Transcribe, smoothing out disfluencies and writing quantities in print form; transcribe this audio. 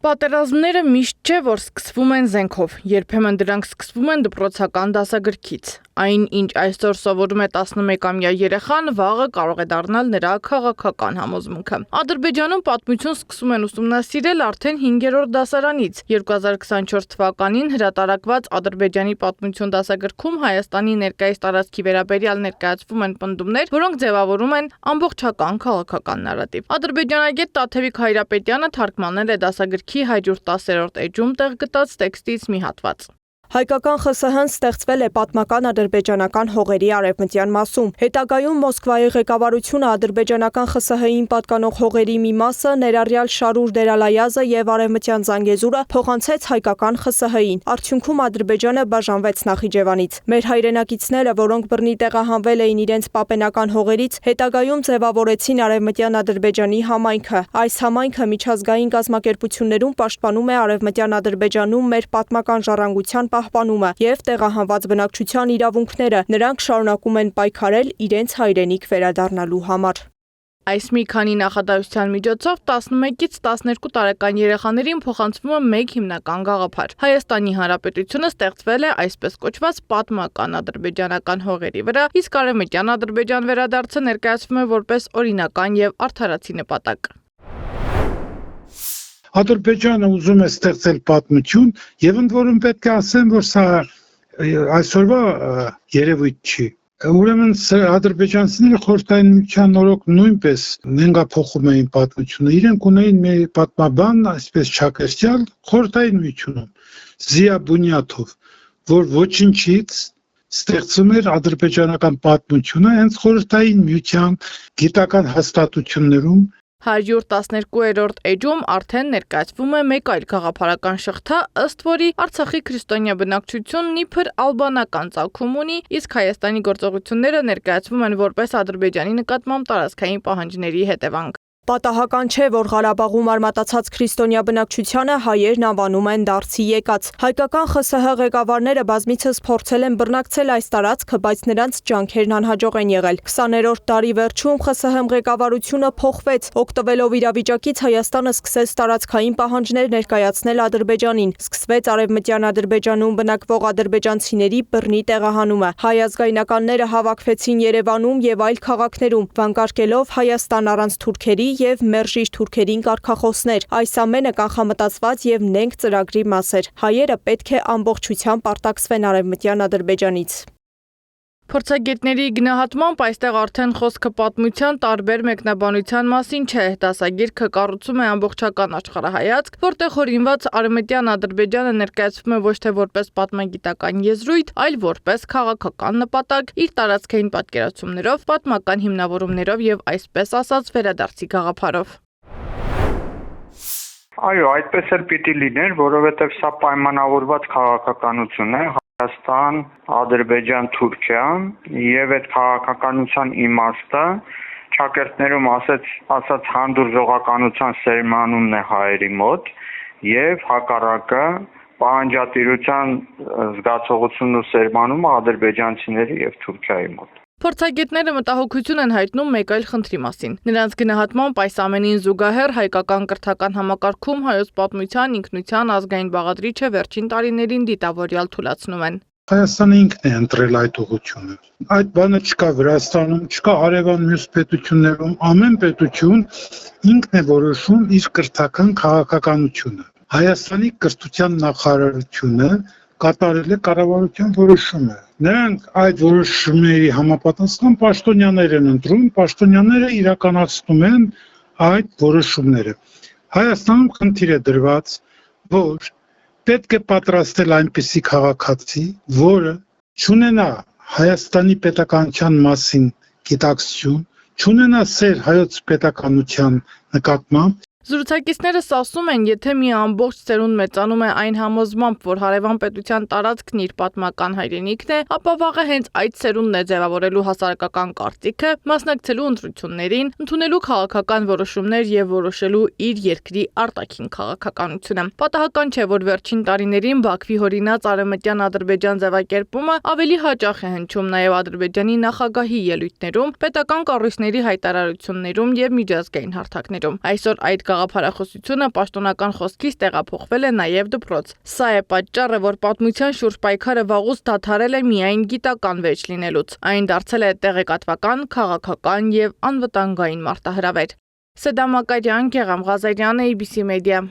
Պատերազմները միշտ չէ, որ սկսվում են զենքով, երբեմն դրանք սկսվում են դպրոցական դասագրքից։ Այն, ինչ այսօր սովորում է 11-ամյա երեխան, վաղը կարող է դառնալ նրա քաղաքական համոզմունքը։ Ադրբեջանում պատմություն սկսում են ուսումնասիրել արդեն 5-րդ դասարանից։ 2024 թվականին հրատարակված Ադրբեջանի պատմություն դասագրքում Հայաստանի ներկայիս տարածքի վերաբերյալ ներկայացվում են պնդումներ, որոնք ձևավորում են ամբողջական քաղաքական նարատիվ։ Ադրբեջանագետ Տաթևիկ Հայրապետյանը թարգմանել է դասագրքի 110-րդ էջում տեղ գտած տեքստից մի հատված։ Հայկական ԽՍՀ-ն ստեղծվել է պատմական ադրբեջանական հողերի արևմտյան մասում։ Հետագայում Մոսկվայի ղեկավարությունը ադրբեջանական ԽՍՀ-ին պատկանող հողերի մի մասը, ներառյալ Շարուր Դերալայազը եւ արևմտյան Զանգեզուրը, փոխանցեց հայկական ԽՍՀ-ին։ Արդյունքում Ադրբեջանը բաժանվեց Նախիջևանից։ Մեր հայրենակիցները, որոնք բռնի տեղահանվել էին իրենց պապենական հողերից, հետագայում ձևավորեցին արևմտյան Ադրբեջանի համայնքը։ Այս համայնքը միջազգային կազմակերպություններում պաշտպանում է արևմտյան Ադրբեջանում մեր պատմական ժառանգության պահպանումը եւ տեղահանված բնակչության իրավունքները, նրանք շարունակում են պայքարել իրենց հայրենիք վերադառնալու համար։ Այս մի քանի նախադասության միջոցով 11-ից 12 տարեկան երեխաներին փոխանցվում է մեկ հիմնական գաղափար։ Հայաստանի Հանրապետությունը ստեղծվել է այսպես կոչված պատմական ադրբեջանական հողերի վրա, իսկ արևմտյան Ադրբեջան վերադարձը ներկայացվում է որպես օրինական եւ արդարացի նպատակ։ Ադրբեջանը ուզում է ստեղծել պատմություն եւ ընդ որում պետք է ասեմ, որ սա այսօրվա երևույթ չի։ Ուրեմն ադրբեջանցիները խորհրդային միության օրոք նույնպես նենգափոխում էին պատմությունը։ Իրենք ունեին մի պատմաբան, այսպես Չակերտյալ, խորհրդային միությունում, Զիա Բունյաթով, որ ոչինչից ստեղծում էր ադրբեջանական պատմությունը հենց խորհրդային միության գիտական հաստատություններում։ 112-րդ էջում արդեն ներկայացվում է մեկ այլ գաղափարական շղթա, ըստ որի Արցախի քրիստոնյա բնակչությունն իբր ալբանական ծագում ունի, իսկ Հայաստանի գործողությունները ներկայացվում են որպես Ադրբեջանի նկատմամբ տարածքային պահանջների հետևանք։ Պատահական չէ, որ Ղարաբաղում արմատացած քրիստոնյա բնակչությանը հայերն անվանում են դարձի եկած։ Հայկական ԽՍՀ ղեկավարները բազմիցս փորձել են բռնակցել այս տարածքը, բայց նրանց ջանքերն անհաջող են եղել։ 20-րդ դարի վերջում ԽՍՀ ղեկավարությունը փոխվեց, օգտվելով իրավիճակից Հայաստանը սկսեց տարածքային պահանջներ ներկայացնել Ադրբեջանին։ Սկսվեց արևմտյան Ադրբեջանում բնակվող ադրբեջանցիների բռնի տեղահանումը։ Հայ ազգայնականները հավաքվեցին Երևանում եւ այլ քաղաքներում, վանկարկելով Հայաստան առանց թուրքերի եւ մերժիչ թուրքերին կարգախոսներ։ Այս ամենը կանխամտածված եւ նենգ ծրագրի մաս էր։ Հայերը պետք է ամբողջությամբ արտաքսվեն արևմտյան Ադրբեջանից։ Փորձագետների գնահատմամբ այստեղ արդեն խոսքը պատմության տարբեր մեկնաբանության մասին չէ։ Դասագիրքը կառուցում է ամբողջական աշխարհայացք, որտեղ հորինված արևմտյան Ադրբեջանը ներկայացվում է ոչ թե որպես պատմագիտական եզրույթ, այլ որպես քաղաքական նպատակ, իր տարածքային պատկերացումներով, պատմական հիմնավորումներով եւ այսպես ասած վերադարձի գաղափարով։ Այո, այդպես էլ պիտի լիներ, որովհետև սա պայմանավորված քաղաքականություն է։ Հայաստան, Ադրբեջան, Թուրքիա եւ այդ քաղաքականության իմաստը Չակերտներում ասած հանդուրժողականության սերմանումն է հայերի մոտ եւ հակառակը պահանջատիրության զգացողությունն ու սերմանումը ադրբեջանցիների եւ Թուրքիայի մոտ։ Փորձագետները մտահոգություն են հայտնում մեկ այլ խնդրի մասին։ Նրանց գնահատմամբ այս ամենին զուգահեռ հայկական կրթական համակարգում հայոց պատմության ինքնության ազգային բաղադրիչը վերջին տարիներին դիտավորյալ թուլացնում են։ Հայաստանը ինքն է ընտրել այդ ուղղությունը։ Այդ բանը չկա Վրաստանում, չկա հարևան մյուս պետություններում, ամեն պետություն ինքն է որոշում իր կրթական քաղաքականությունը։ Հայաստանի կրթության նախարարությունը կատարել է կառավարության որոշումը։ Նրանք այդ որոշումների համապատասխան պաշտոնյաներ են ընտրում, պաշտոնյաները իրականացնում են այդ որոշումները։ Հայաստանում խնդիր է դրված, որ պետք է պատրաստել այնպիսի քաղաքացի, որը չունենա Հայաստանի պետականության մասին գիտակցություն, չունենա սեր հայոց պետականության նկատմամբ։ Զրուցակիցներս ասում են, եթե մի ամբողջ ծերունդ մեծանում է այն համոզմամբ, որ հարևան պետության տարածքն իր պատմական հայրենիքն է, ապա վաղը հենց այդ ծերունդն է ձևավորելու հասարակական կարծիքը, մասնակցելու ընտրություններին, ընդունելու քաղաքական որոշումներ եւ որոշելու իր երկրի արտաքին քաղաքականությունը։ Պատահական չէ, որ վերջին տարիներին Բաքվի հորինած արևմտյան Ադրբեջան ձևակերպումը ավելի հաճախ է հնչում նաեւ Ադրբեջանի նախագահի ելույթներում, պետական կառույցների հայտարարություններում եւ միջազգային հարթակներում։ Այսօր այդ Գաղափարախոսությունը պաշտոնական խոսքից տեղափոխվել է նաև դպրոց։ Սա է պատճառը, որ պատմության շուրջ պայքարը վաղուց դադարել է միայն գիտական վեճ լինելուց։ Այն դարձել է տեղեկատվական, քաղաքական եւ անվտանգային մարտահրավեր։ Սեդա Մակարյան, Գեղամ Ղազարյան, ABC Media։